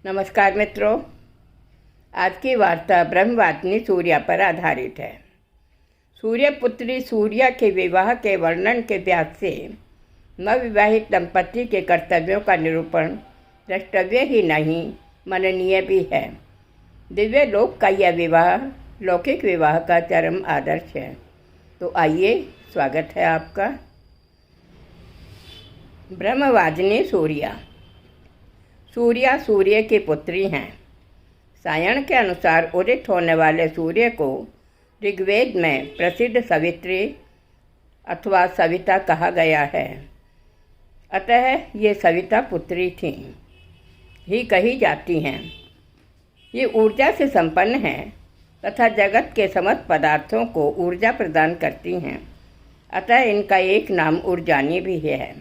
नमस्कार मित्रों, आज की वार्ता ब्रह्मवादिनी सूर्या पर आधारित है। सूर्यपुत्री सूर्या के विवाह के वर्णन के अभ्यास से नवविवाहित दंपति के कर्तव्यों का निरूपण द्रष्टव्य ही नहीं मननीय भी है। दिव्य लोक का यह विवाह लौकिक विवाह का चरम आदर्श है। तो आइए, स्वागत है आपका। ब्रह्मवादिनी सूर्या। सूर्या सूर्य की पुत्री हैं। सायण के अनुसार उदित होने वाले सूर्य को ऋग्वेद में प्रसिद्ध सवित्री अथवा सविता कहा गया है। अतः ये सविता पुत्री थीं ही कही जाती हैं। ये ऊर्जा से संपन्न हैं तथा जगत के समस्त पदार्थों को ऊर्जा प्रदान करती हैं। अतः इनका एक नाम ऊर्जानी भी है,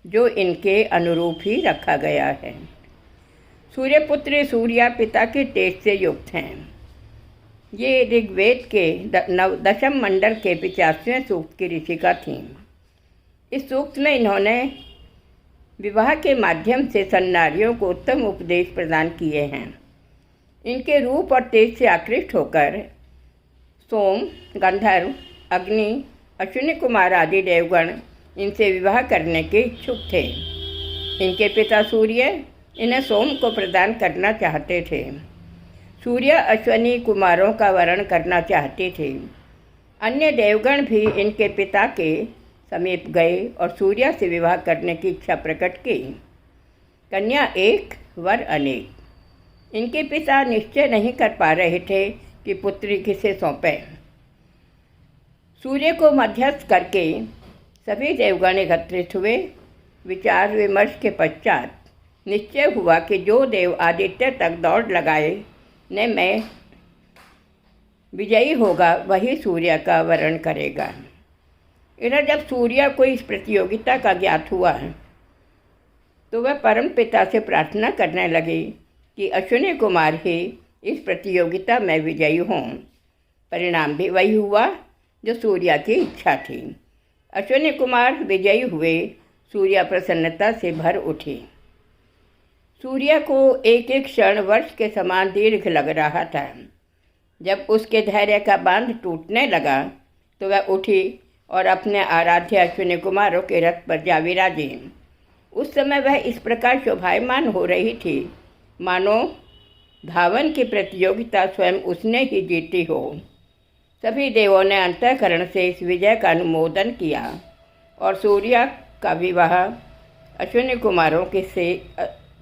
जो इनके अनुरूप ही रखा गया है। सूर्यपुत्री सूर्या पिता के तेज से युक्त हैं। ये ऋग्वेद के दशम मंडल के 85वें सूक्त की ऋषिका थीं। इस सूक्त में इन्होंने विवाह के माध्यम से सन्नारियों को उत्तम उपदेश प्रदान किए हैं। इनके रूप और तेज से आकृष्ट होकर सोम, गंधर्व, अग्नि, अश्विनी कुमार आदि देवगण इनसे विवाह करने के इच्छुक थे। इनके पिता सूर्य इन्हें सोम को प्रदान करना चाहते थे। सूर्य अश्विनी कुमारों का वरण करना चाहते थे। अन्य देवगण भी इनके पिता के समीप गए और सूर्य से विवाह करने की इच्छा प्रकट की। कन्या एक, वर अनेक। इनके पिता निश्चय नहीं कर पा रहे थे कि पुत्री किसे सौंपें। सूर्य को मध्यस्थ करके सभी देवगण एकत्रित हुए। विचार विमर्श के पश्चात निश्चय हुआ कि जो देव आदित्य तक दौड़ लगाए ने में विजयी होगा, वही सूर्य का वरण करेगा। इधर जब सूर्य को इस प्रतियोगिता का ज्ञात हुआ तो वह परम पिता से प्रार्थना करने लगी कि अश्विनी कुमार ही इस प्रतियोगिता में विजयी हों। परिणाम भी वही हुआ जो सूर्य की इच्छा थी। अश्विनी कुमार विजयी हुए। सूर्य प्रसन्नता से भर उठी। सूर्य को एक एक क्षण वर्ष के समान दीर्घ लग रहा था। जब उसके धैर्य का बांध टूटने लगा तो वह उठी और अपने आराध्य अश्विनी कुमारों के रथ पर जा विराजी। उस समय वह इस प्रकार शोभायमान हो रही थी मानो धावन की प्रतियोगिता स्वयं उसने ही जीती हो। सभी देवों ने अंतःकरण से इस विजय का अनुमोदन किया और सूर्य का विवाह अश्विनी कुमारों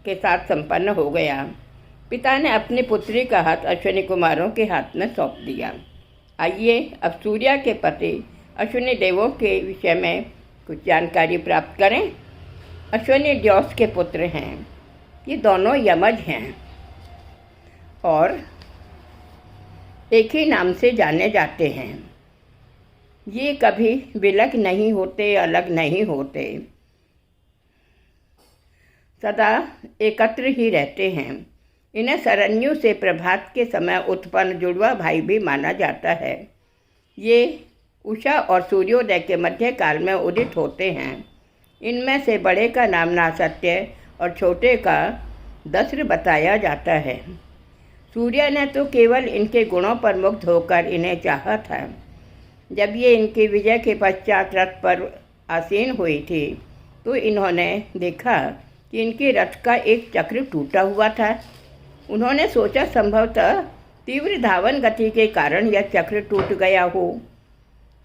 के साथ संपन्न हो गया। पिता ने अपनी पुत्री का हाथ अश्विनी कुमारों के हाथ में सौंप दिया। आइए अब सूर्य के पति अश्विनी देवों के विषय में कुछ जानकारी प्राप्त करें। अश्विनी द्यौस के पुत्र हैं। ये दोनों यमज हैं और एक ही नाम से जाने जाते हैं। ये कभी विलग नहीं होते, अलग नहीं होते, सदा एकत्र ही रहते हैं। इन्हें सरन्यु से प्रभात के समय उत्पन्न जुड़वा भाई भी माना जाता है। ये उषा और सूर्योदय के मध्य काल में उदित होते हैं। इनमें से बड़े का नाम नासत्य और छोटे का दस्र बताया जाता है। सूर्य ने तो केवल इनके गुणों पर मुग्ध होकर इन्हें चाहा था। जब ये इनके विजय के पश्चात रथ पर आसीन हुई थी तो इन्होंने देखा कि इनके रथ का एक चक्र टूटा हुआ था। उन्होंने सोचा संभवतः तीव्र धावन गति के कारण यह चक्र टूट गया हो।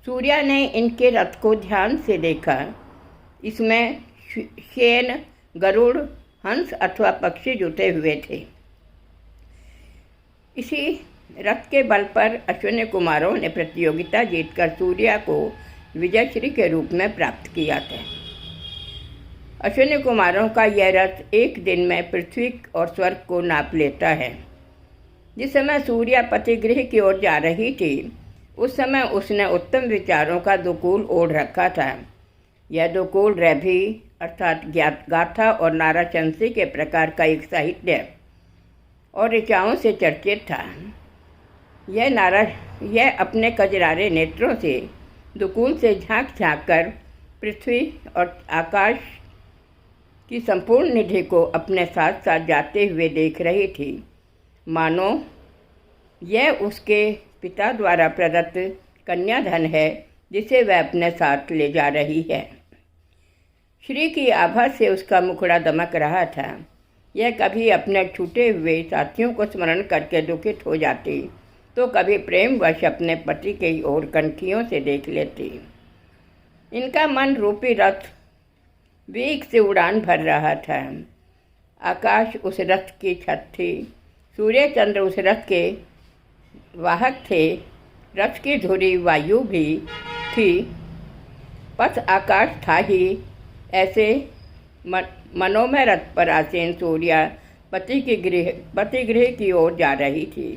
सूर्य ने इनके रथ को ध्यान से देखा। इसमें शेन, गरुड़, हंस अथवा पक्षी जुटे हुए थे। इसी रथ के बल पर अश्विनी कुमारों ने प्रतियोगिता जीतकर सूर्य को विजयश्री के रूप में प्राप्त किया था। अश्विनी कुमारों का यह रथ एक दिन में पृथ्वी और स्वर्ग को नाप लेता है। जिस समय सूर्य पतिगृह की ओर जा रही थी उस समय उसने उत्तम विचारों का दुकूल ओढ़ रखा था। यह दुकूल रैभी अर्थात गाथा और नाराशंसी के प्रकार का एक साहित्य और ऋचाओं से चर्चित था। यह अपने कजरारे नेत्रों से दुकूल से झांक झांक कर पृथ्वी और आकाश की संपूर्ण निधि को अपने साथ साथ जाते हुए देख रही थी, मानो यह उसके पिता द्वारा प्रदत्त कन्याधन है जिसे वह अपने साथ ले जा रही है। श्री की आभा से उसका मुखड़ा दमक रहा था। यह कभी अपने छूटे हुए साथियों को स्मरण करके दुखित हो जाती, तो कभी प्रेमवश अपने पति की ओर कनखियों से देख लेती। इनका मन रूपी रथ वेग से उड़ान भर रहा था। आकाश उस रथ की छत थी, सूर्य चंद्र उस रथ के वाहक थे, रथ की धुरी वायु भी थी, पथ आकाश था ही। ऐसे मनोमय रथ पर आसीन सूर्या पति गृह की ओर जा रही थी।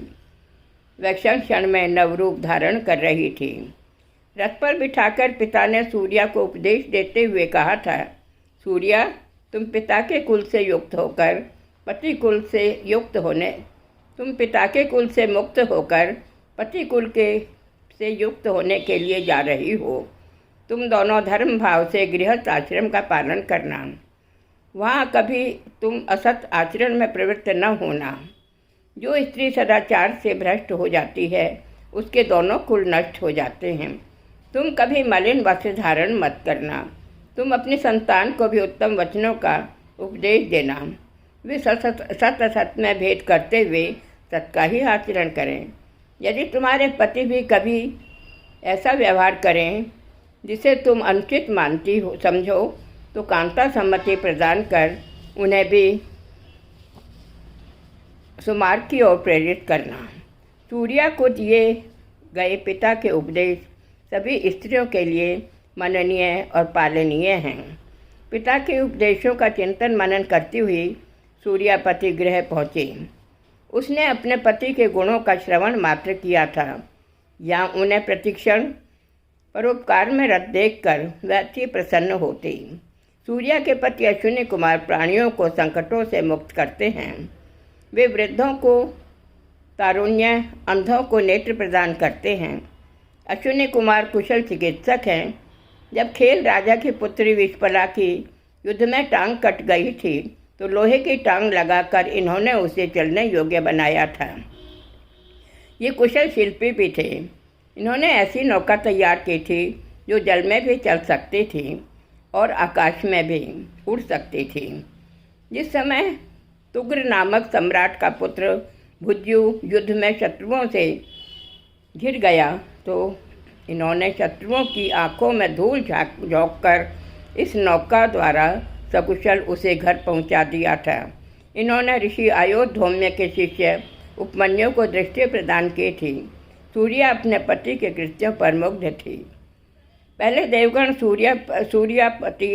वह क्षण क्षण में नवरूप धारण कर रही थी। रथ पर बिठाकर पिता ने सूर्या को उपदेश देते हुए कहा था, सूर्या, तुम पिता के कुल से युक्त होकर पति कुल से युक्त होने तुम पिता के कुल से मुक्त होकर पति कुल के से युक्त होने के लिए जा रही हो। तुम दोनों धर्म भाव से गृहस्थ आश्रम का पालन करना। वहाँ कभी तुम असत आचरण में प्रवृत्त न होना। जो स्त्री सदाचार से भ्रष्ट हो जाती है, उसके दोनों कुल नष्ट हो जाते हैं। तुम कभी मलिन वस्त्र धारण मत करना। तुम अपनी संतान को भी उत्तम वचनों का उपदेश देना। वे सत असत में भेद करते हुए सत का ही आचरण करें। यदि तुम्हारे पति भी कभी ऐसा व्यवहार करें जिसे तुम अनुचित मानती हो समझो, तो कांता सम्मति प्रदान कर उन्हें भी सुमार्ग की ओर प्रेरित करना। सूर्या को दिए गए पिता के उपदेश सभी स्त्रियों के लिए मननीय और पालनीय हैं। पिता के उपदेशों का चिंतन मनन करती हुई सूर्या पति गृह पहुँची। उसने अपने पति के गुणों का श्रवण मात्र किया था या उन्हें प्रतिक्षण परोपकार में रत देखकर वह अति प्रसन्न होती। सूर्या के पति अश्विनी कुमार प्राणियों को संकटों से मुक्त करते हैं। वे वृद्धों को तारुण्य, अंधों को नेत्र प्रदान करते हैं। अश्विनी कुमार कुशल चिकित्सक हैं। जब खेल राजा की पुत्री विश्पला की युद्ध में टांग कट गई थी, तो लोहे की टांग लगाकर इन्होंने उसे चलने योग्य बनाया था। ये कुशल शिल्पी भी थे। इन्होंने ऐसी नौका तैयार की थी जो जल में भी चल सकती थी और आकाश में भी उड़ सकती थी। जिस समय तुग्र नामक सम्राट का पुत्र भुज्यु युद्ध में शत्रुओं से घिर गया, तो इन्होंने शत्रुओं की आंखों में धूल झोंक कर इस नौका द्वारा सकुशल उसे घर पहुंचा दिया था। इन्होंने ऋषि आयोधौम्य के शिष्य उपमन्यु को दृष्टि प्रदान की थी। सूर्या अपने पति के कृत्यों पर मुग्ध थी। पहले देवगण सूर्यापति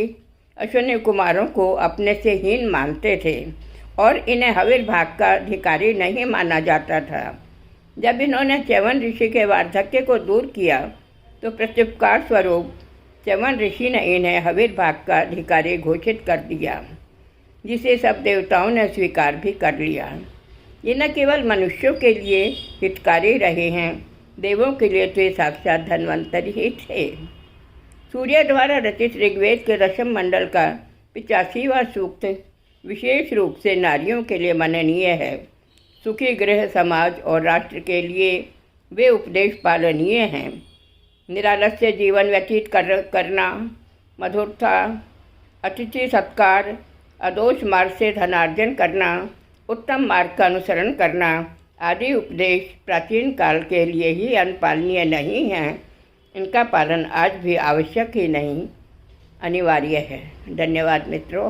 अश्विनी कुमारों को अपने से हीन मानते थे और इन्हें हविर भाग का अधिकारी नहीं माना जाता था। जब इन्होंने च्यवन ऋषि के वार्धक्य को दूर किया, तो प्रत्युपकार स्वरूप च्यवन ऋषि ने इन्हें हविर भाग का अधिकारी घोषित कर दिया, जिसे सब देवताओं ने स्वीकार भी कर लिया। ये न केवल मनुष्यों के लिए हितकारी रहे हैं, देवों के लिए तो ये साक्षात धन्वंतरी ही थे। सूर्य द्वारा रचित ऋग्वेद के दशम मंडल का 85वां सूक्त विशेष रूप से नारियों के लिए मननीय है। सुखी गृह, समाज और राष्ट्र के लिए वे उपदेश पालनीय हैं। निरालस्य जीवन व्यतीत करना, मधुरता, अतिथि सत्कार, अदोष मार्ग से धनार्जन करना, उत्तम मार्ग का अनुसरण करना आदि उपदेश प्राचीन काल के लिए ही अनुपालनीय नहीं हैं। इनका पालन आज भी आवश्यक ही नहीं, अनिवार्य है। धन्यवाद मित्रों।